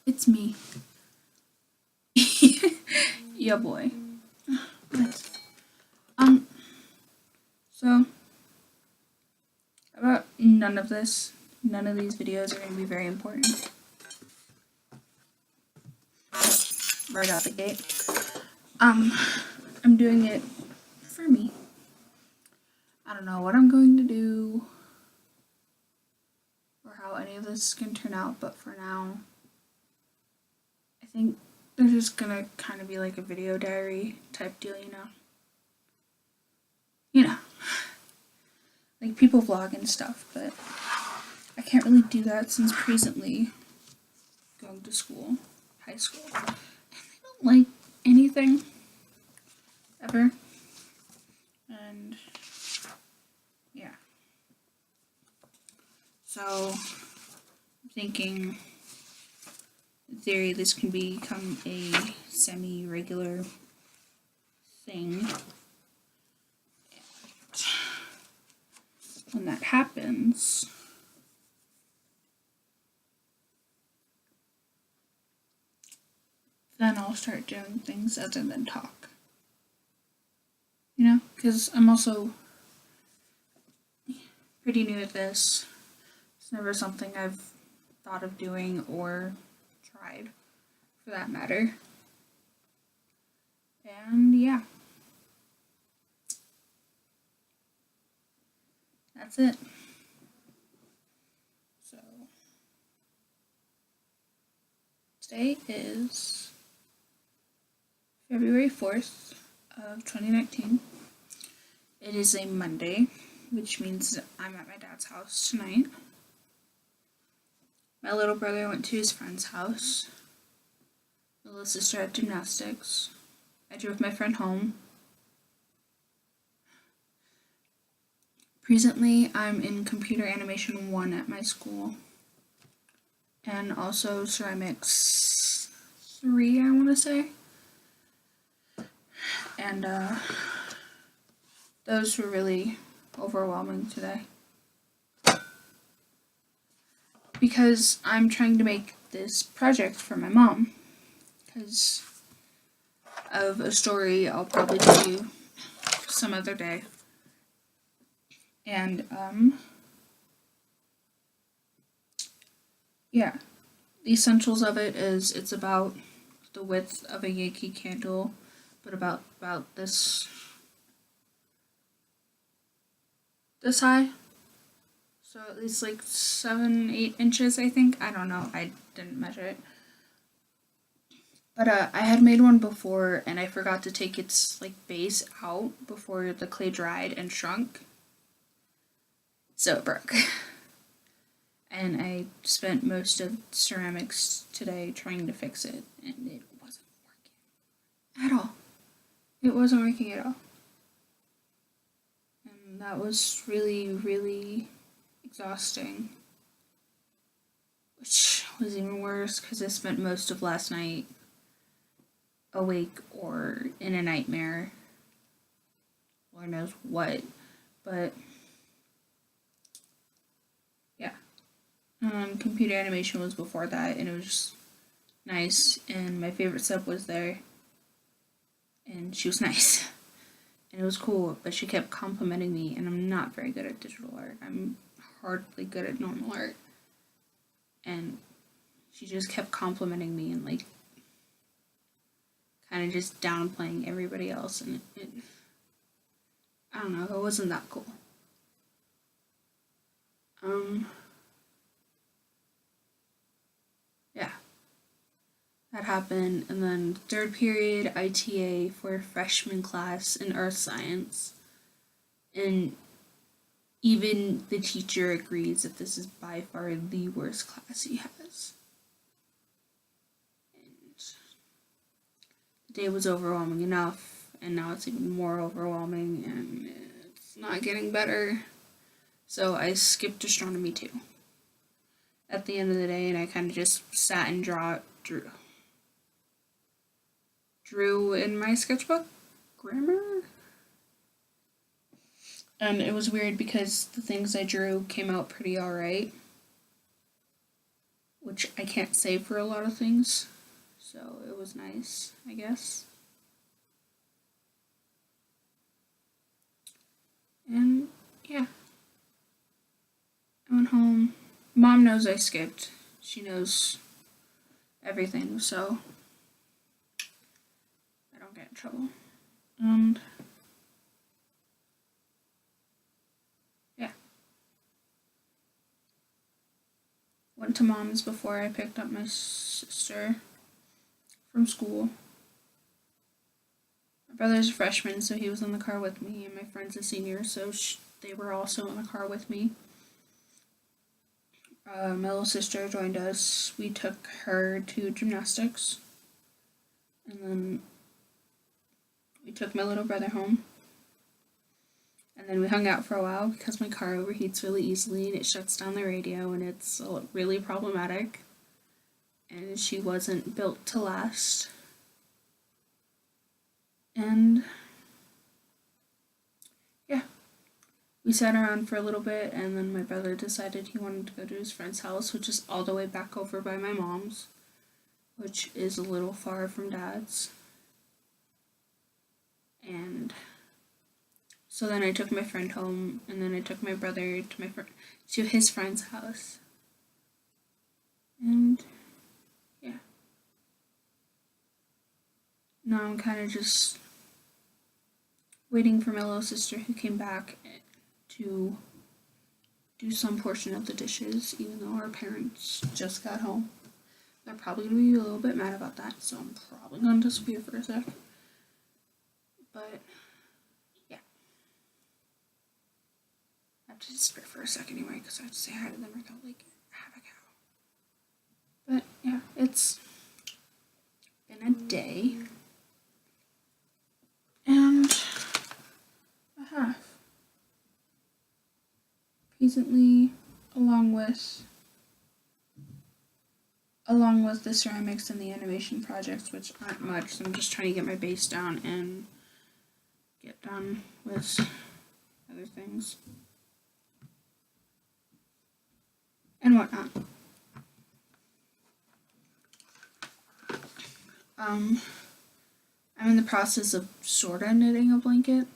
It's me. Yeah, boy. Nice. So, about none of these videos are going to be very important. Right out the gate. I'm doing it for me. I don't know what I'm going to do or how any of this can turn out, but for now, I think they're just gonna kind of be like a video diary type deal, you know? You know, like people vlog and stuff, but I can't really do that since recently going to school, high school, and I don't like anything ever, and yeah. So, I'm thinking, in theory, this can become a semi-regular thing. And when that happens, then I'll start doing things other than talk. You know, because I'm also pretty new at this. It's never something I've thought of doing or tried, for that matter. And yeah. That's it. So, today is February 4th of 2019. It is a Monday, which means I'm at my dad's house tonight. My little brother went to his friend's house. My little sister had gymnastics. I drove my friend home. Presently, I'm in Computer Animation 1 at my school. And also Ceramics 3, I want to say. And, those were really overwhelming today. Because I'm trying to make this project for my mom. Because of a story I'll probably tell you some other day. And, yeah. The essentials of it is it's about the width of a Yankee candle, but about this high. So at least like 7-8 inches, I think. I don't know. I didn't measure it. But I had made one before, and I forgot to take its like base out before the clay dried and shrunk. So it broke. And I spent most of ceramics today trying to fix it, and it wasn't working at all. It wasn't working at all. And that was really, really exhausting. Which was even worse because I spent most of last night awake or in a nightmare. Lord knows what. But yeah. Computer animation was before that, and it was just nice, and my favorite sub was there, and she was nice, and it was cool, but she kept complimenting me, and I'm not very good at digital art. I'm hardly good at normal art, and she just kept complimenting me and like kind of just downplaying everybody else, and it I don't know, it wasn't that cool. Yeah, that happened, and then third period ITA for freshman class in earth science, and even the teacher agrees that this is by far the worst class he has. And the day was overwhelming enough, and now it's even more overwhelming, and it's not getting better. So I skipped astronomy too at the end of the day, and I kind of just sat and drew in my sketchbook. Grammar? And it was weird because the things I drew came out pretty alright. which I can't save for a lot of things. So it was nice, I guess. And yeah, I went home. Mom knows I skipped. She knows everything, so I don't get in trouble. And yeah, went to Mom's before I picked up my sister from school. My brother's a freshman, so he was in the car with me, and my friend's a senior, so they were also in the car with me. My little sister joined us. We took her to gymnastics, and then we took my little brother home. And then we hung out for a while because my car overheats really easily and it shuts down the radio and it's really problematic. And she wasn't built to last. And yeah, we sat around for a little bit and then my brother decided he wanted to go to his friend's house, which is all the way back over by my mom's, which is a little far from Dad's. And so then I took my friend home, and then I took my brother to his friend's house. And yeah. Now I'm kind of just waiting for my little sister who came back to do some portion of the dishes, even though our parents just got home. They're probably going to be a little bit mad about that, so I'm probably going to disappear for a sec. But yeah. I have to disappear for a sec anyway, because I have to say hi to them or they'll like have a cow. But yeah, it's been a day. And a half. Presently, along with the ceramics and the animation projects, which aren't much, so I'm just trying to get my base down and get done with other things and whatnot. I'm in the process of sorta knitting a blanket.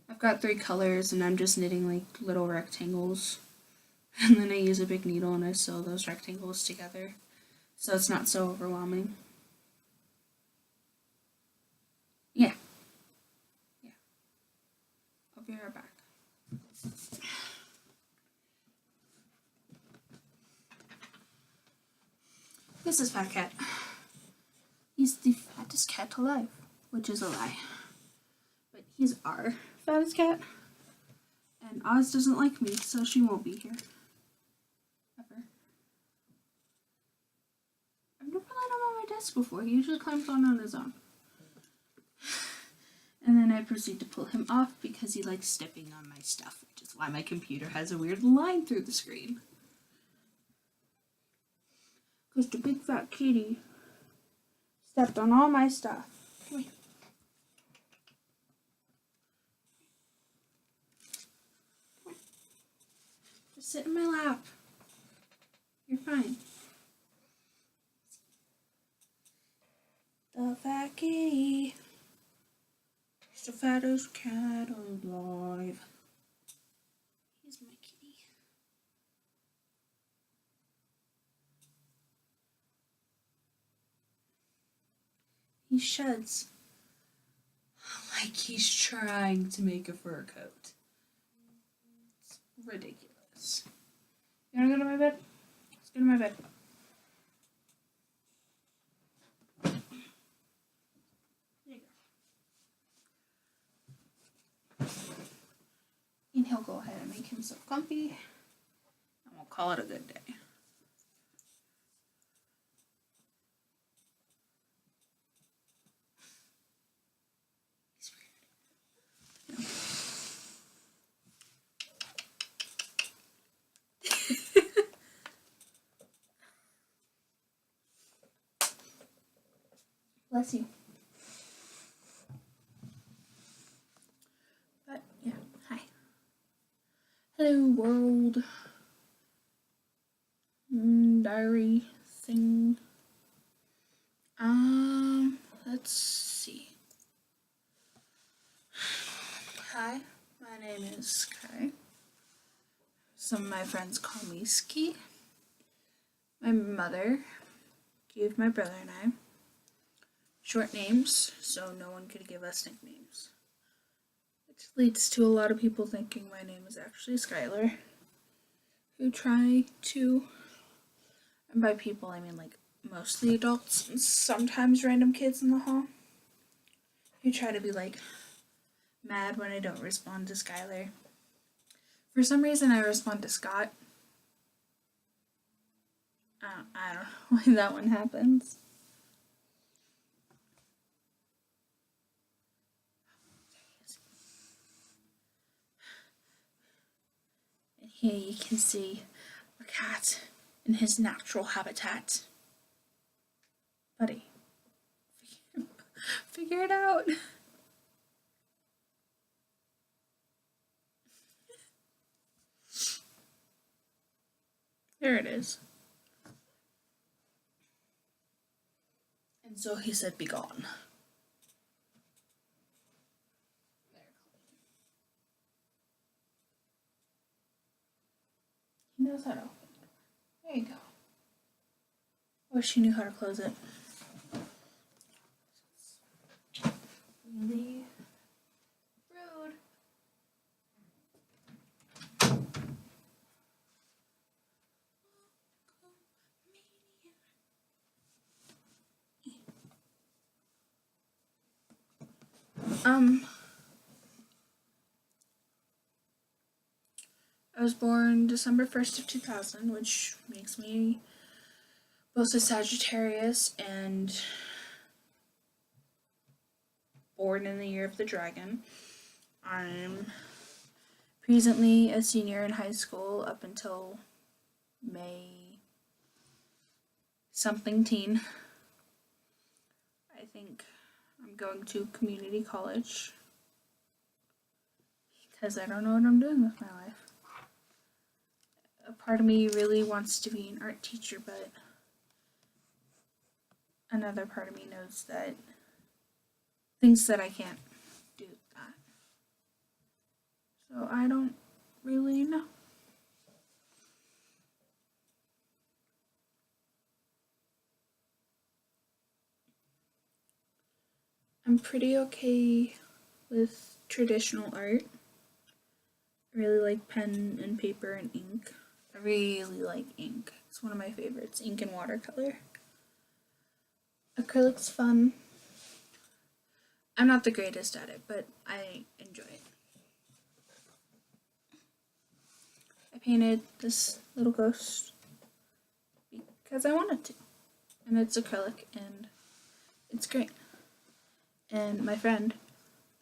I've got 3 colors and I'm just knitting like little rectangles. And then I use a big needle and I sew those rectangles together. So it's not so overwhelming. Yeah. I'll be right back. This is Fat Cat. He's the fattest cat alive, which is a lie. But he's our fattest cat. And Oz doesn't like me, so she won't be here. Ever. I've never let him on my desk before. He usually climbs on his own. And then I proceed to pull him off because he likes stepping on my stuff, which is why my computer has a weird line through the screen. Because the big fat kitty stepped on all my stuff. Come here. Come here. Just sit in my lap. You're fine. The fat kitty. He's the fattest cat alive. Here's my kitty. He sheds like he's trying to make a fur coat. It's ridiculous. You wanna go to my bed? Let's go to my bed. There you go. And he'll go ahead and make himself comfy, and we'll call it a good day. Bless you. But yeah, hi. Hello world. diary thing. Let's see. Hi, my name is Kai. Some of my friends call me Ski. My mother gave my brother and I short names, so no one could give us nicknames. Which leads to a lot of people thinking my name is actually Skylar, who try to, and by people I mean like mostly adults and sometimes random kids in the hall, who try to be like mad when I don't respond to Skylar. For some reason I respond to Scott. I don't know why that one happens. And here you can see our cat in his natural habitat. Buddy, figure it out. There it is. And so he said, "Be gone." He knows how to open it. There you go. Wish he knew how to close it. Really rude. I was born December 1st of 2000, which makes me both a Sagittarius and born in the year of the dragon. I'm presently a senior in high school up until May something teen. I think I'm going to community college because I don't know what I'm doing with my life. A part of me really wants to be an art teacher, but another part of me knows that thinks that I can't do that. So I don't really know. I'm pretty okay with traditional art. I really like pen and paper and ink. I really like ink. It's one of my favorites, ink and watercolor. Acrylic's fun. I'm not the greatest at it, but I enjoy it. I painted this little ghost because I wanted to. And it's acrylic and it's great. And my friend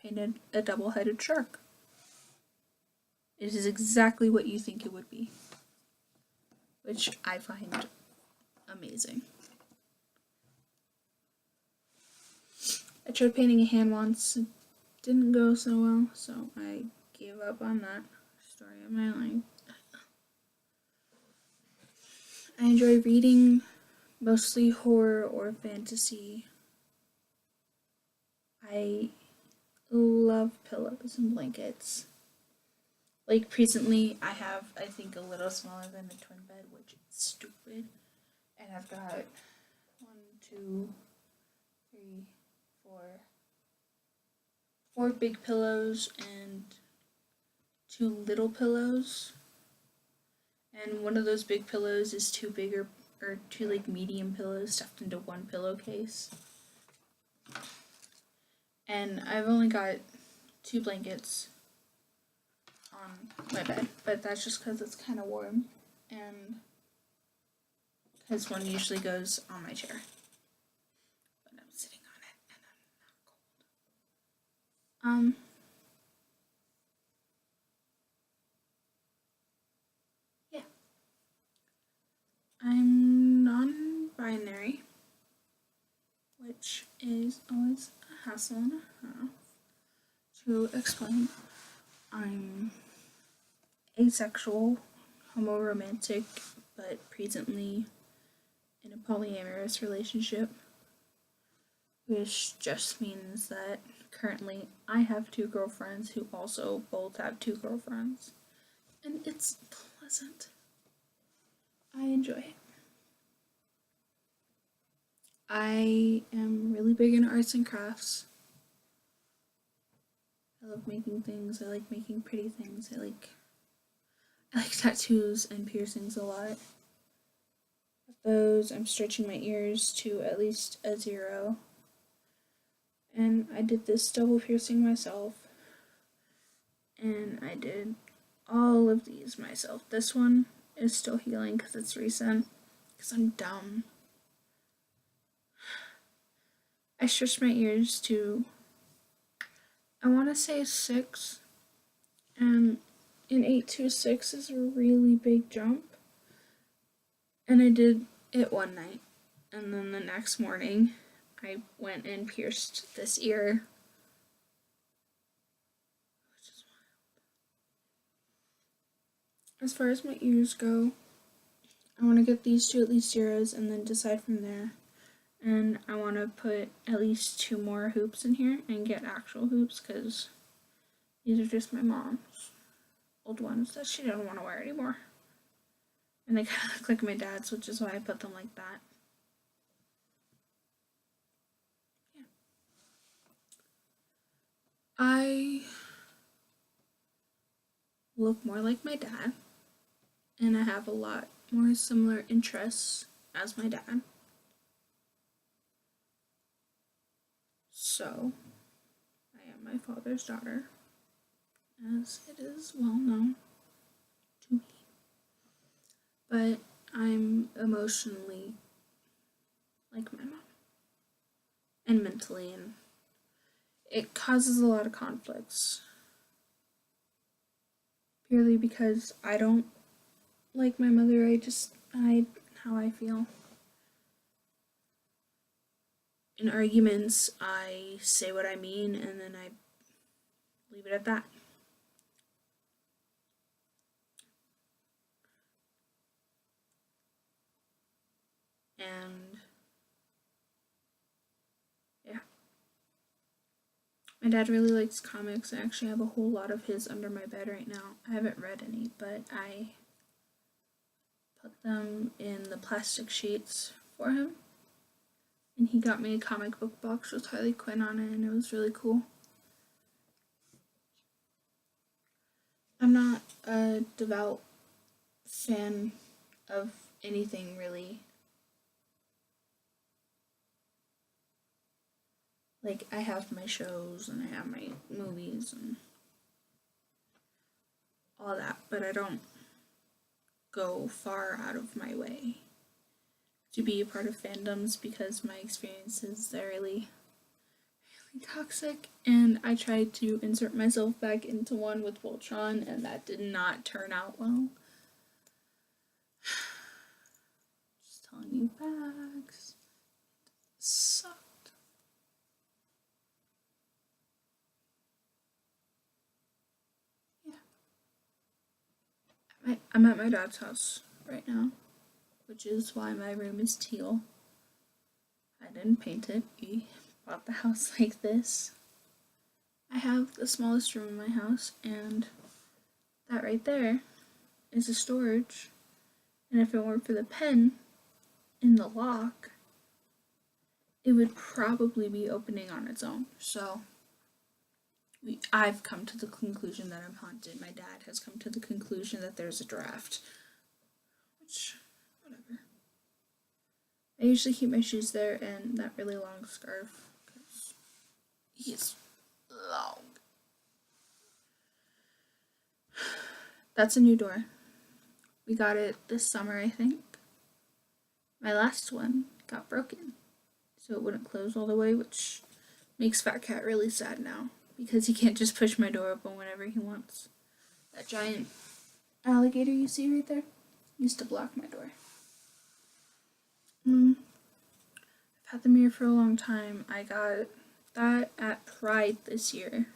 painted a double-headed shark. It is exactly what you think it would be, which I find amazing. I tried painting a hand once. It didn't go so well, so I gave up on that story of my life. I enjoy reading, mostly horror or fantasy. I love pillows and blankets. Like recently, I have, I think, a little smaller than a twin bed, which is stupid. And I've got 1, 2, 3, 4 big pillows and 2 little pillows. And one of those big pillows is too big or 2 like medium pillows stuffed into one pillowcase. And I've only got 2 blankets on my bed, but that's just because it's kind of warm and because one usually goes on my chair. But I'm sitting on it and I'm not cold. Yeah. I'm non-binary, which is always a hassle and a half to explain. I'm asexual, homoromantic, but presently in a polyamorous relationship, which just means that currently I have 2 girlfriends who also both have 2 girlfriends, and it's pleasant. I enjoy it. I am really big in arts and crafts. I love making things. I like making pretty things. I like tattoos and piercings a lot. With those, I'm stretching my ears to at least a 0. And I did this double piercing myself. And I did all of these myself. This one is still healing because it's recent. Because I'm dumb. I stretched my ears to, I want to say 6. And an 8 to a 6 is a really big jump. And I did it one night. And then the next morning, I went and pierced this ear. Which is wild. As far as my ears go, I want to get these 2 at least 0s and then decide from there. And I want to put at least 2 more hoops in here and get actual hoops because these are just my mom's old ones that she didn't want to wear anymore. And they kind of look like my dad's, which is why I put them like that. Yeah. I look more like my dad, and I have a lot more similar interests as my dad. So, I am my father's daughter, as it is well known to me. But I'm emotionally like my mom, and mentally, and it causes a lot of conflicts. Purely because I don't like my mother, I hide how I feel. In arguments, I say what I mean and then I leave it at that. And yeah. My dad really likes comics. I actually have a whole lot of his under my bed right now. I haven't read any, but I put them in the plastic sheets for him. And he got me a comic book box with Harley Quinn on it, and it was really cool. I'm not a devout fan of anything, really. Like, I have my shows, and I have my movies, and all that, but I don't go far out of my way to be a part of fandoms because my experiences are really toxic, and I tried to insert myself back into one with Voltron, and that did not turn out well. Just telling you facts. It sucked. Yeah. I'm at my dad's house right now, which is why my room is teal. I didn't paint it. We bought the house like this. I have the smallest room in my house, and that right there is a storage. And if it weren't for the pen in the lock, it would probably be opening on its own. So I've come to the conclusion that I'm haunted. My dad has come to the conclusion that there's a draft. Which, whatever. I usually keep my shoes there and that really long scarf because he's long. That's a new door. We got it this summer, I think. My last one got broken, so it wouldn't close all the way, which makes Fat Cat really sad now because he can't just push my door open whenever he wants. That giant alligator you see right there used to block my door. I've had the mirror for a long time. I got that at Pride this year.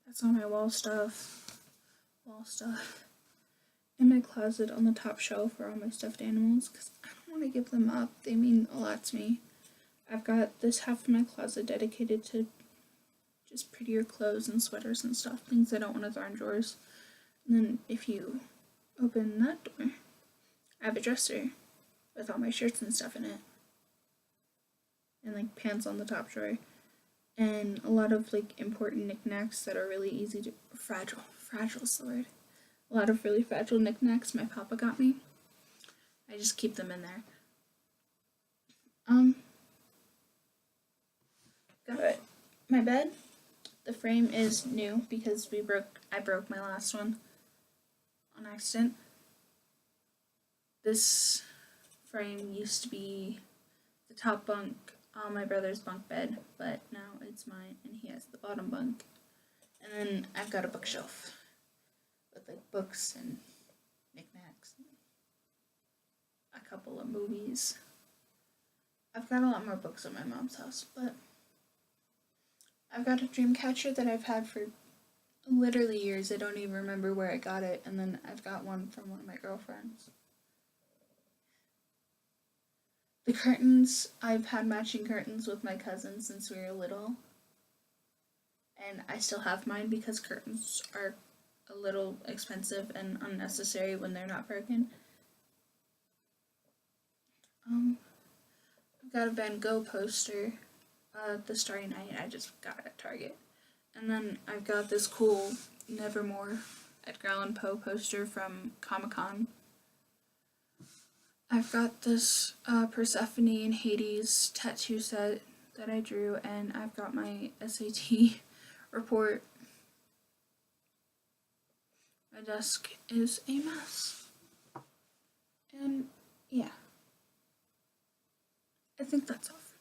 That's all my wall stuff. in my closet on the top shelf are all my stuffed animals because I don't want to give them up. They mean a lot to me. I've got this half of my closet dedicated to just prettier clothes and sweaters and stuff, things I don't want to throw in drawers. And then if you open that door, I have a dresser with all my shirts and stuff in it. And like pants on the top drawer. And a lot of like important knickknacks that are really easy to fragile's the word. A lot of really fragile knickknacks my papa got me. I just keep them in there. Got it. My bed. The frame is new because I broke my last one on accident. This frame used to be the top bunk on my brother's bunk bed, but now it's mine and he has the bottom bunk. And then I've got a bookshelf with like books and knickknacks and a couple of movies. I've got a lot more books at my mom's house, but I've got a dream catcher that I've had for literally years. I don't even remember where I got it, and then I've got one from one of my girlfriends. The curtains, I've had matching curtains with my cousins since we were little, and I still have mine because curtains are a little expensive and unnecessary when they're not broken. I've got a Van Gogh poster, The Starry Night, I just got at Target. And then I've got this cool Nevermore Edgar Allan Poe poster from Comic-Con. I've got this Persephone and Hades tattoo set that I drew, and I've got my SAT report. My desk is a mess. And yeah, I think that's all for